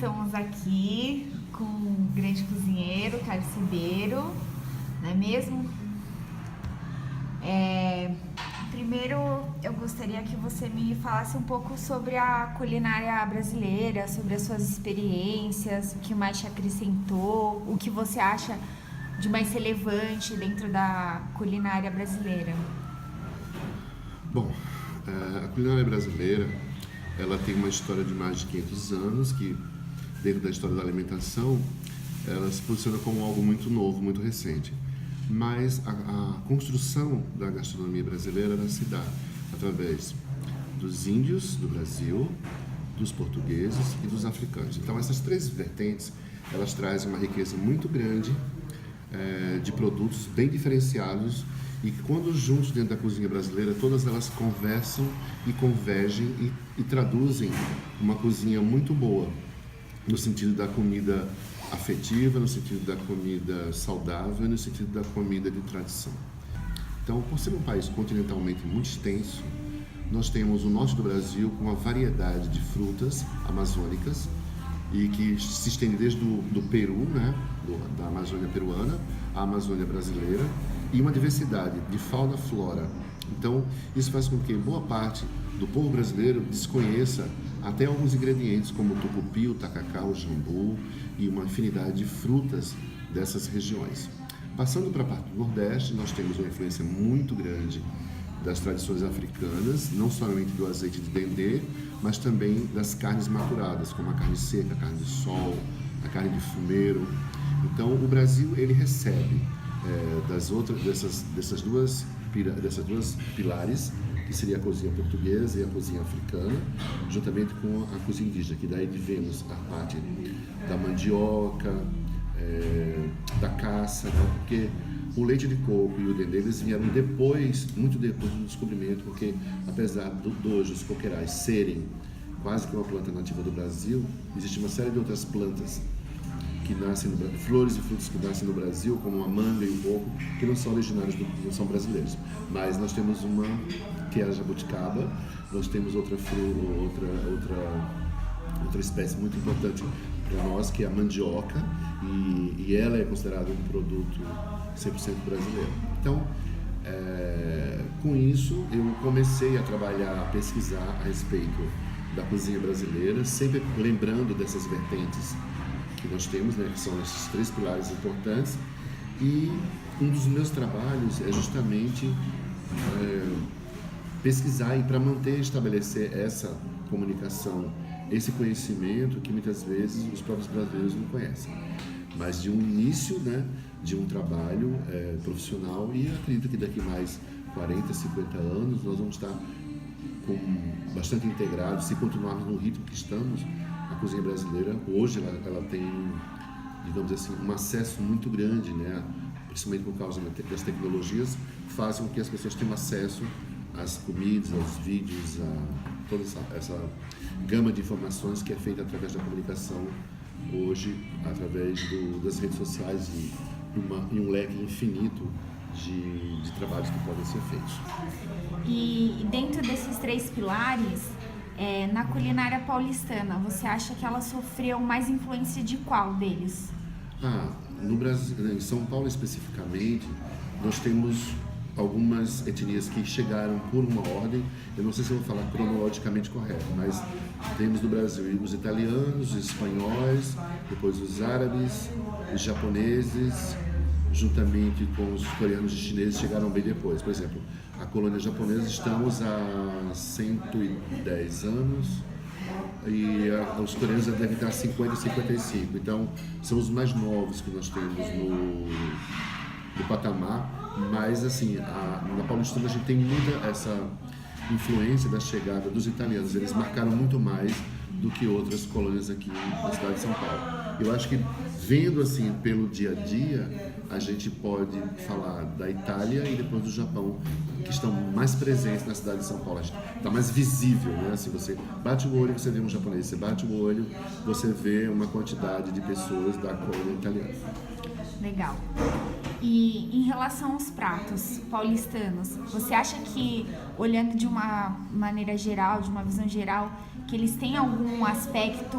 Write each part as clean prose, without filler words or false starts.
estamos aqui com o grande cozinheiro, Carlos Ribeiro, não é mesmo? Primeiro, eu gostaria que você me falasse um pouco sobre a culinária brasileira, sobre as suas experiências, o que mais te acrescentou, o que você acha de mais relevante dentro da culinária brasileira. Bom, a culinária brasileira, ela tem uma história de mais de 500 anos, que dentro da história da alimentação, ela se posiciona como algo muito novo, muito recente. Mas a construção da gastronomia brasileira, ela se dá através dos índios do Brasil, dos portugueses e dos africanos. Então, essas três vertentes, elas trazem uma riqueza muito grande de produtos bem diferenciados e que, quando juntos dentro da cozinha brasileira, todas elas conversam e convergem e traduzem uma cozinha muito boa, no sentido da comida afetiva, no sentido da comida saudável e no sentido da comida de tradição. Então, por ser um país continentalmente muito extenso, nós temos o norte do Brasil com uma variedade de frutas amazônicas e que se estende desde do Peru, né, da Amazônia peruana, à Amazônia brasileira, e uma diversidade de fauna e flora. Então, isso faz com que boa parte do povo brasileiro desconheça até alguns ingredientes como o tucupi, o tacacá, o jambu e uma infinidade de frutas dessas regiões. Passando para a parte do Nordeste, nós temos uma influência muito grande das tradições africanas, não somente do azeite de dendê, mas também das carnes maturadas, como a carne seca, a carne de sol, a carne de fumeiro. Então, o Brasil, ele recebe dessas duas pilares, que seria a cozinha portuguesa e a cozinha africana, juntamente com a cozinha indígena, que daí vemos a parte da mandioca, da caça, né? Porque o leite de coco e o dendê, eles vieram depois, muito depois do descobrimento, porque apesar dos coqueirais serem quase que uma planta nativa do Brasil, existe uma série de outras plantas que nascem no Brasil, flores e frutos que nascem no Brasil, como a manga e o coco, que não são originários, não são brasileiros. Mas nós temos uma que é a jabuticaba, nós temos outra espécie muito importante para nós, que é a mandioca, e ela é considerada um produto 100% brasileiro. Então, com isso, eu comecei a trabalhar, a pesquisar a respeito da cozinha brasileira, sempre lembrando dessas vertentes que nós temos, né, que são esses três pilares importantes. E um dos meus trabalhos é justamente pesquisar e para manter e estabelecer essa comunicação, esse conhecimento que muitas vezes os próprios brasileiros não conhecem, mas de um início, né, de um trabalho profissional, e acredito que daqui mais 40, 50 anos nós vamos estar bastante integrados, se continuarmos no ritmo que estamos. A cozinha brasileira hoje ela tem, digamos assim, um acesso muito grande, né, principalmente por causa das tecnologias, fazem com que as pessoas tenham acesso às comidas, aos vídeos, a toda essa gama de informações que é feita através da comunicação hoje, através das redes sociais e um leque infinito de trabalhos que podem ser feitos. E dentro desses três pilares, na culinária paulistana, você acha que ela sofreu mais influência de qual deles? No Brasil, em São Paulo especificamente, nós temos algumas etnias que chegaram por uma ordem, eu não sei se eu vou falar cronologicamente correto, mas temos no Brasil os italianos, os espanhóis, depois os árabes, os japoneses, juntamente com os coreanos e chineses, chegaram bem depois. Por exemplo, a colônia japonesa, estamos há 110 anos e os coreanos devem estar 50, 55. Então, são os mais novos que nós temos no patamar. Mas, assim, na Paulistana a gente tem muita essa influência da chegada dos italianos. Eles marcaram muito mais do que outras colônias aqui na cidade de São Paulo. Eu acho que, vendo assim pelo dia a dia, a gente pode falar da Itália e depois do Japão, que estão mais presentes na cidade de São Paulo. Está mais visível, né? Assim, você bate o olho, você vê um japonês, você bate o olho, você vê uma quantidade de pessoas da colônia italiana. Legal. E em relação aos pratos paulistanos, você acha que, olhando de uma maneira geral, de uma visão geral, que eles têm algum aspecto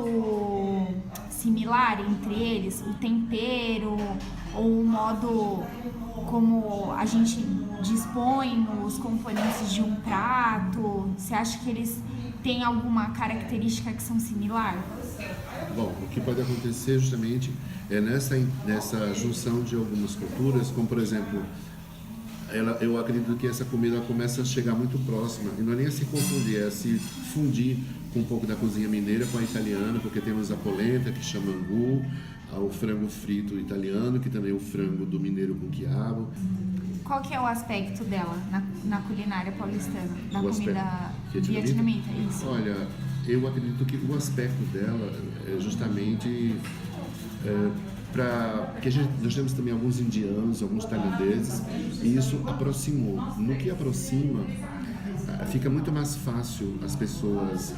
similar entre eles? O tempero ou o modo como a gente dispõe os componentes de um prato? Você acha que eles têm alguma característica que são similar? Bom, o que pode acontecer justamente é nessa junção de algumas culturas, como por exemplo, eu acredito que essa comida começa a chegar muito próxima, e não é nem a se confundir, é a se fundir com um pouco da cozinha mineira com a italiana, porque temos a polenta, que chama angu, o frango frito italiano, que também é o frango do mineiro com quiabo. Qual que é o aspecto dela na culinária paulistana, na comida vietnamita? Isso. Olha, eu acredito que o aspecto dela é justamente porque nós temos também alguns indianos, alguns tailandeses, e isso aproximou. No que aproxima, fica muito mais fácil as pessoas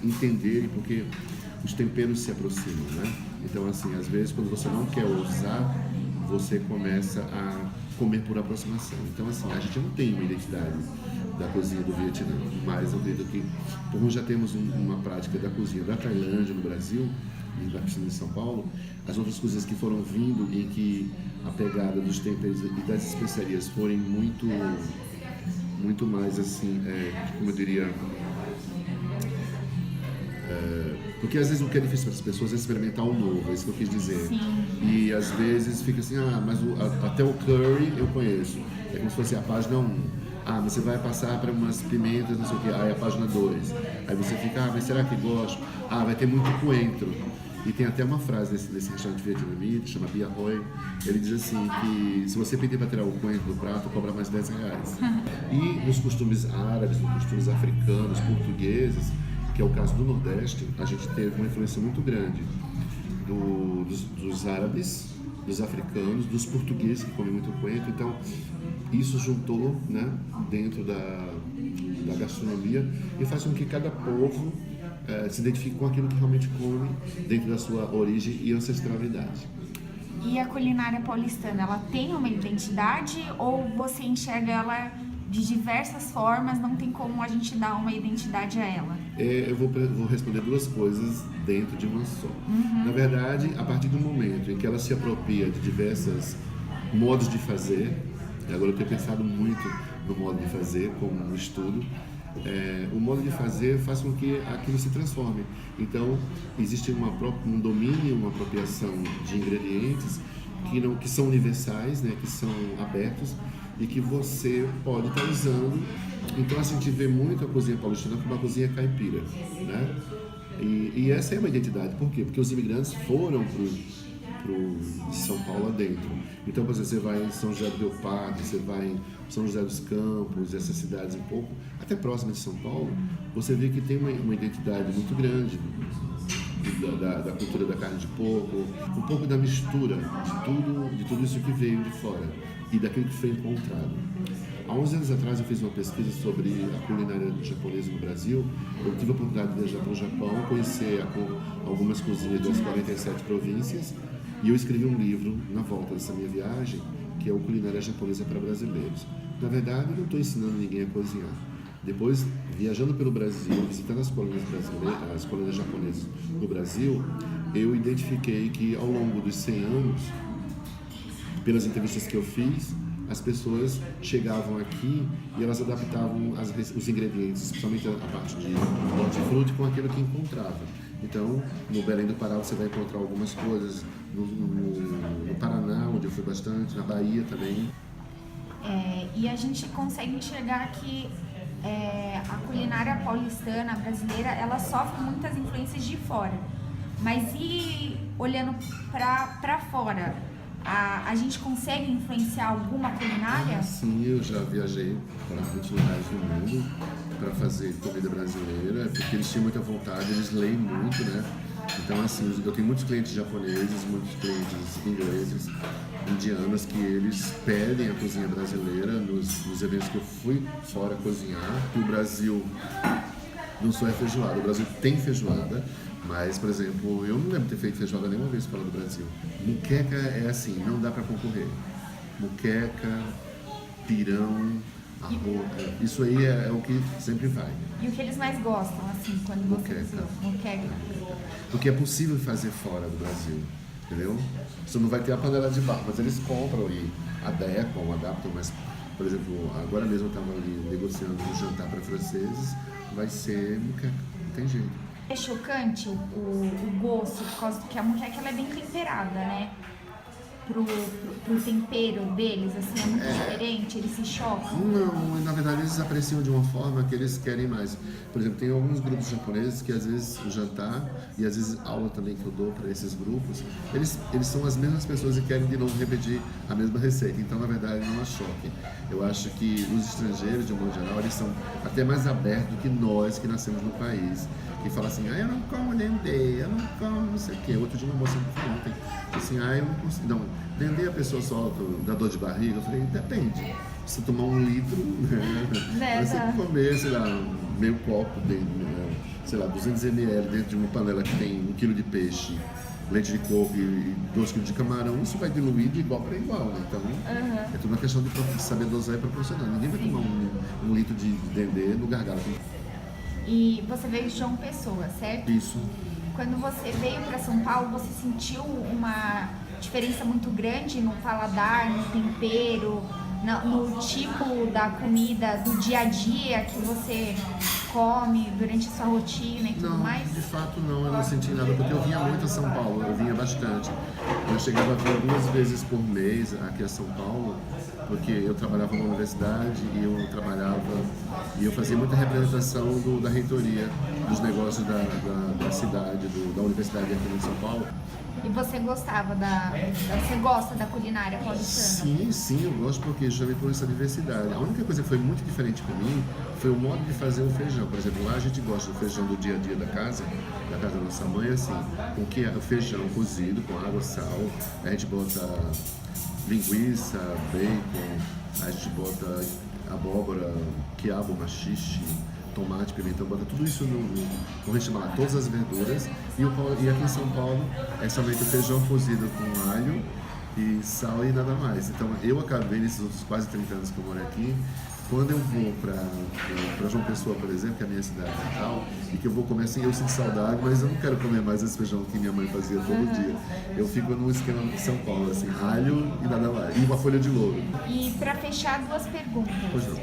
entenderem, porque os temperos se aproximam, né? Então, assim, às vezes, quando você não quer usar, você começa a comer por aproximação. Então, assim, a gente não tem uma identidade da cozinha do Vietnã, mas eu acredito que, como já temos uma prática da cozinha da Tailândia no Brasil, e da piscina de São Paulo, as outras coisas que foram vindo e que a pegada dos temperos e das especiarias forem muito mais assim, como eu diria, porque às vezes o que é difícil para as pessoas é experimentar o novo, é isso que eu quis dizer. Sim. E às vezes fica assim, mas até o curry eu conheço, é como se fosse a página 1. Mas você vai passar para umas pimentas, não sei o que, aí a página 2. Aí você fica, mas será que gosto? Vai ter muito coentro. E tem até uma frase desse restaurante vietnamita, chama Bia Hoi. Ele diz assim, que se você pedir para tirar o coentro do prato, cobra mais R$10. E nos costumes árabes, nos costumes africanos, portugueses, que é o caso do Nordeste, a gente teve uma influência muito grande dos árabes, dos africanos, dos portugueses, que comem muito coentro. Então, isso juntou, né, dentro da gastronomia e faz com que cada povo se identifique com aquilo que realmente come dentro da sua origem e ancestralidade. E a culinária paulistana, ela tem uma identidade ou você enxerga ela de diversas formas, não tem como a gente dar uma identidade a ela? Eu vou responder duas coisas dentro de uma só. Na verdade, a partir do momento em que ela se apropria de diversos modos de fazer, agora eu tenho pensado muito no modo de fazer como um estudo, o modo de fazer faz com que aquilo se transforme. Então, existe um domínio, uma apropriação de ingredientes que são universais, né, que são abertos e que você pode estar usando. Então, assim, a gente vê muito a cozinha paulistana como uma cozinha caipira, né? E essa é uma identidade. Por quê? Porque os imigrantes foram de São Paulo adentro. Então, por exemplo, você vai em São José do Rio Pardo, você vai em São José dos Campos, essas cidades um pouco, até próximas de São Paulo, você vê que tem uma identidade muito grande da cultura da carne de porco, um pouco da mistura de tudo isso que veio de fora e daquilo que foi encontrado. Há 11 anos atrás eu fiz uma pesquisa sobre a culinária japonesa no Brasil. Eu tive a oportunidade de viajar para o Japão, conhecer algumas cozinhas das 47 províncias, e eu escrevi um livro na volta dessa minha viagem, que é o Culinária Japonesa para Brasileiros. Na verdade, eu não estou ensinando ninguém a cozinhar. Depois, viajando pelo Brasil, visitando as colônias brasileiras, as colônias japonesas no Brasil, eu identifiquei que ao longo dos 100 anos, pelas entrevistas que eu fiz, as pessoas chegavam aqui e elas adaptavam os ingredientes, especialmente a parte de hortifruti, com aquilo que encontrava. Então, no Belém do Pará você vai encontrar algumas coisas, no Paraná, onde eu fui bastante, na Bahia também. E a gente consegue enxergar que a culinária paulistana, brasileira, ela sofre muitas influências de fora. Mas e olhando para fora, a gente consegue influenciar alguma culinária? Sim, eu já viajei para muitos lugares do mundo para fazer comida brasileira, porque eles tinham muita vontade, eles leem muito, né? Então, assim, eu tenho muitos clientes japoneses, muitos clientes ingleses, indianos, que eles pedem a cozinha brasileira nos eventos que eu fui fora cozinhar. Que o Brasil não só é feijoada, o Brasil tem feijoada, Mas, por exemplo, eu não lembro de ter feito feijoada nenhuma vez fora do Brasil. Muqueca é assim, não dá para concorrer. Muqueca, pirão, arroz, isso aí é o que sempre vai. E o que eles mais gostam, assim, quando você cozinha? Moqueca. Porque é possível fazer fora do Brasil, entendeu? Você não vai ter a panela de barro, mas eles compram e adequam, adaptam, mas, por exemplo, agora mesmo eu estava ali negociando um jantar para franceses, vai ser muqueca, não tem jeito. É chocante o gosto, por causa que a moqueca ela é bem temperada, né? Pro tempero deles, assim, é muito diferente, eles se chocam. Não, na verdade eles apreciam de uma forma que eles querem mais. Por exemplo, tem alguns grupos japoneses que às vezes o jantar e às vezes aula também que eu dou para esses grupos, eles são as mesmas pessoas e querem de novo repetir a mesma receita. Então, na verdade, não é choque. Eu acho que os estrangeiros, de um modo geral, eles são até mais abertos do que nós que nascemos no país. Que fala assim, eu não como dendê, eu não como não sei o quê. Outro dia uma moça me falou ontem, assim, eu não consigo. Não, dendê a pessoa solta, dá dor de barriga. Eu falei, depende. Se tomar 1 litro, né? Você comer, sei lá, meio copo de, sei lá, 200 ml dentro de uma panela que tem 1 quilo de peixe, leite de coco e 2 quilos de camarão, isso vai diluir de igual para igual, né? Então, é tudo uma questão de saber dosar e proporcionar. Ninguém vai tomar 1 litro de dendê no gargalo. E você veio de João Pessoa, certo? Isso. Quando você veio para São Paulo, você sentiu uma diferença muito grande no paladar, no tempero, no tipo da comida, do dia a dia que você come durante a sua rotina e tudo mais? Não, de fato não, eu não senti nada, porque eu vinha muito a São Paulo, eu vinha bastante. Eu chegava a vir 2 vezes por mês aqui a São Paulo, porque eu trabalhava na universidade e eu fazia muita representação da reitoria dos negócios da cidade, da universidade aqui em São Paulo. E você gostava você gosta da culinária paulistana? Sim, eu gosto porque justamente por essa diversidade. A única coisa que foi muito diferente para mim foi o modo de fazer o feijão. Por exemplo, lá a gente gosta do feijão do dia a dia da casa da nossa mãe, assim, com que o feijão cozido com água, sal, a gente bota linguiça, bacon, a gente bota abóbora, quiabo, maxixe, tomate, pimentão, bota tudo isso como a gente chama lá, todas as verduras. E aqui em São Paulo é somente o feijão cozido com alho e sal e nada mais. Então eu acabei nesses outros quase 30 anos que eu moro aqui, quando eu vou para João Pessoa, por exemplo, que é a minha cidade natal, e que eu vou comer assim, eu sinto saudade, mas eu não quero comer mais esse feijão que minha mãe fazia todo dia. Eu fico no esquema de São Paulo, assim, alho e nada mais, e uma folha de louro. E para fechar, 2 perguntas. Pois não.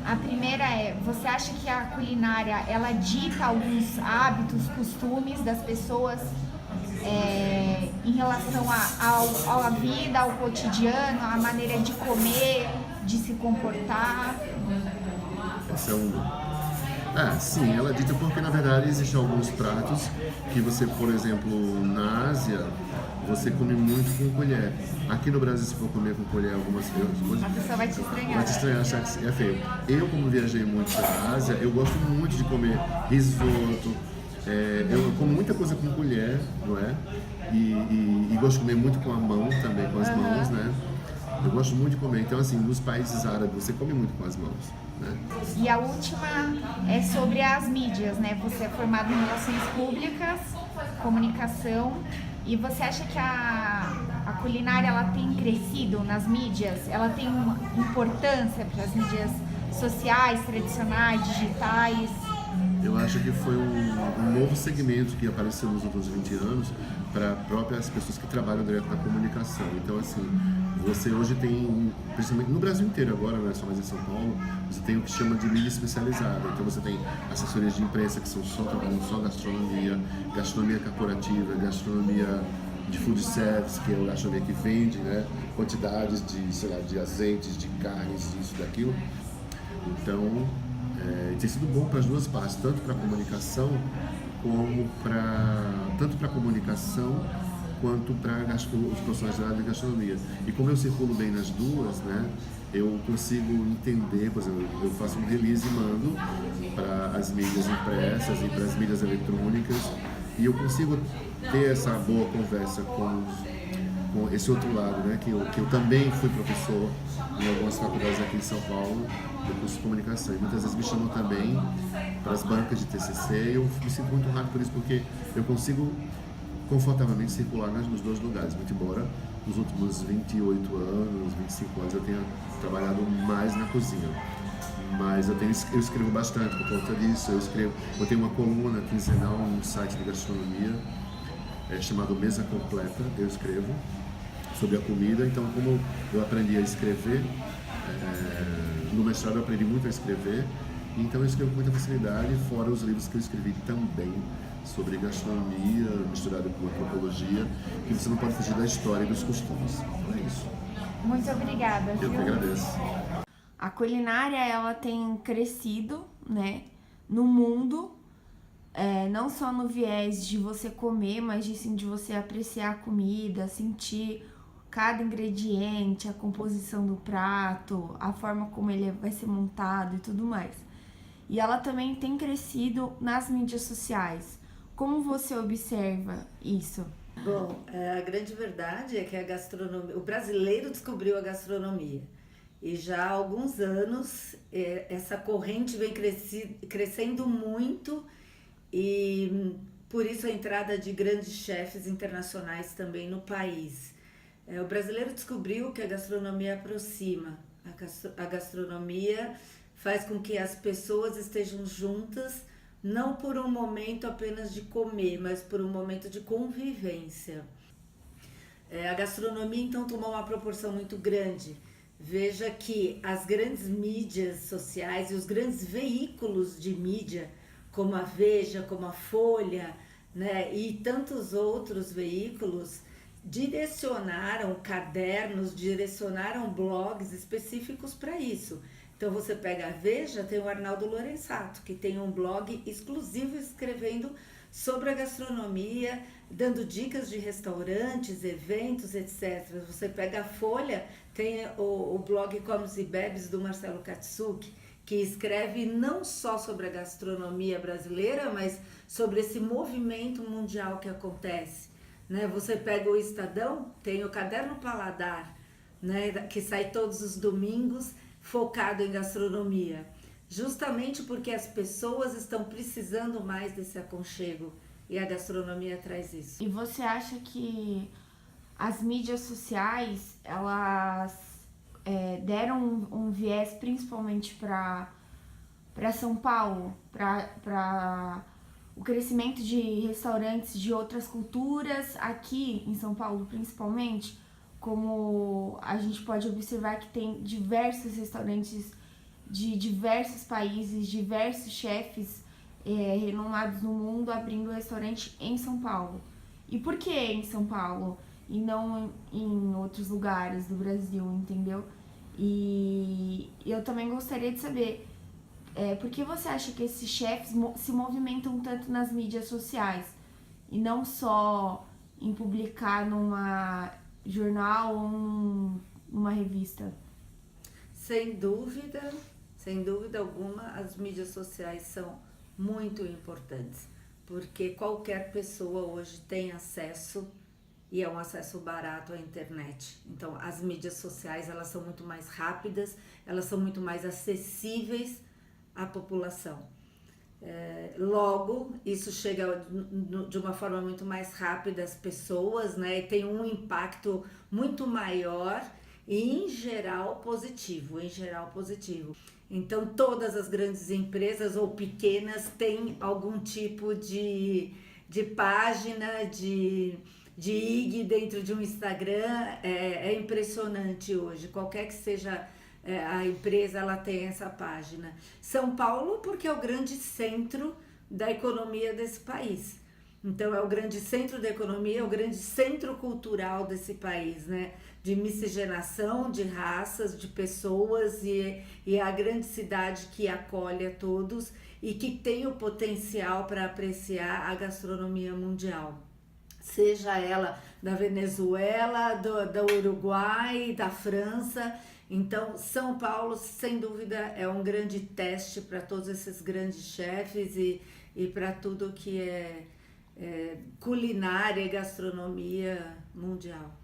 A primeira é, você acha que a culinária, ela dita alguns hábitos, costumes das pessoas em relação à vida, ao cotidiano, à maneira de comer, de se comportar? Essa é sim, ela dita porque na verdade existem alguns pratos que você, por exemplo, na Ásia, você come muito com colher. Aqui no Brasil, se for comer com colher algumas coisas, A pessoa vai te estranhar. vai te estranhar, achar que é feio. Eu, como viajei muito para a Ásia, eu gosto muito de comer risoto. Eu como muita coisa com colher, não é? E gosto de comer muito com a mão também, com as mãos, né? Eu gosto muito de comer. Então, assim, nos países árabes, você come muito com as mãos, né? E a última é sobre as mídias, né? Você é formado em Relações Públicas, Comunicação, e você acha que a culinária, ela tem crescido nas mídias? Ela tem uma importância para as mídias sociais, tradicionais, digitais? Eu acho que foi um novo segmento que apareceu nos últimos 20 anos para próprias pessoas que trabalham direto na comunicação. Então, assim, você hoje tem, principalmente no Brasil inteiro agora, não é só mais em São Paulo, você tem o que chama de mídia especializada. Então, você tem assessorias de imprensa que são trabalhando só gastronomia corporativa, gastronomia de food service, que é a gastronomia que vende, né, quantidades de, sei lá, de azeites, de carnes, disso, daquilo. Então, tem sido bom para as duas partes, tanto para a comunicação quanto para os profissionais da área de gastronomia. E como eu circulo bem nas duas, né, eu consigo entender, por exemplo, eu faço um release e mando para as mídias impressas e para as mídias eletrônicas, e eu consigo ter essa boa conversa com com esse outro lado, né? Que eu também fui professor em algumas faculdades aqui em São Paulo, do curso de comunicação. E muitas vezes me chamam também para as bancas de TCC e eu me sinto muito honrado por isso, porque eu consigo confortavelmente circular nos dois lugares, muito embora nos últimos 28 anos, 25 anos eu tenha trabalhado mais na cozinha. Mas eu escrevo bastante por conta disso. Eu tenho uma coluna quinzenal num site de gastronomia chamado Mesa Completa. Eu escrevo sobre a comida. Então, como eu aprendi a escrever, no mestrado eu aprendi muito a escrever. Então eu escrevo com muita facilidade, fora os livros que eu escrevi também sobre gastronomia, misturado com antropologia, que você não pode fugir da história e dos costumes. Então é isso. Muito obrigada. Eu que agradeço. A culinária, ela tem crescido, né, no mundo, não só no viés de você comer, mas sim de você apreciar a comida, sentir cada ingrediente, a composição do prato, a forma como ele vai ser montado e tudo mais. E ela também tem crescido nas mídias sociais. Como você observa isso? Bom, a grande verdade é que o brasileiro descobriu a gastronomia. E já há alguns anos essa corrente vem crescendo muito e por isso a entrada de grandes chefes internacionais também no país. O brasileiro descobriu que a gastronomia aproxima, a gastronomia faz com que as pessoas estejam juntas, não por um momento apenas de comer, mas por um momento de convivência. A gastronomia então tomou uma proporção muito grande. Veja que as grandes mídias sociais e os grandes veículos de mídia, como a Veja, como a Folha, né, e tantos outros veículos, direcionaram cadernos, direcionaram blogs específicos para isso. Então você pega a Veja, tem o Arnaldo Lorenzato, que tem um blog exclusivo escrevendo sobre a gastronomia, dando dicas de restaurantes, eventos, etc. Você pega a Folha, tem o blog Comes e Bebes do Marcelo Katsuki, que escreve não só sobre a gastronomia brasileira, mas sobre esse movimento mundial que acontece. Né? Você pega o Estadão, tem o Caderno Paladar, né? Que sai todos os domingos, focado em gastronomia, justamente porque as pessoas estão precisando mais desse aconchego e a gastronomia traz isso. E você acha que as mídias sociais, elas deram um viés principalmente para São Paulo, para o crescimento de restaurantes de outras culturas, aqui em São Paulo principalmente? Como a gente pode observar que tem diversos restaurantes de diversos países, diversos chefes renomados no mundo abrindo restaurante em São Paulo. E por que em São Paulo e não em outros lugares do Brasil, entendeu? E eu também gostaria de saber por que você acha que esses chefes se movimentam tanto nas mídias sociais e não só em publicar numa jornal ou numa revista? Sem dúvida alguma, as mídias sociais são muito importantes, porque qualquer pessoa hoje tem acesso e é um acesso barato à internet. Então, as mídias sociais, elas são muito mais rápidas, elas são muito mais acessíveis à população. Logo, isso chega de uma forma muito mais rápida às pessoas, né? E tem um impacto muito maior e, em geral, positivo. Então, todas as grandes empresas ou pequenas têm algum tipo de página, de IG dentro de um Instagram. É impressionante hoje, qualquer que seja a empresa, ela tem essa página. São Paulo, porque é o grande centro da economia desse país. Então, é o grande centro da economia, é o grande centro cultural desse país, né? De miscigenação, de raças, de pessoas, e é a grande cidade que acolhe a todos e que tem o potencial para apreciar a gastronomia mundial. Seja ela da Venezuela, do Uruguai, da França. Então, São Paulo, sem dúvida, é um grande teste para todos esses grandes chefes e para tudo que é culinária e gastronomia mundial.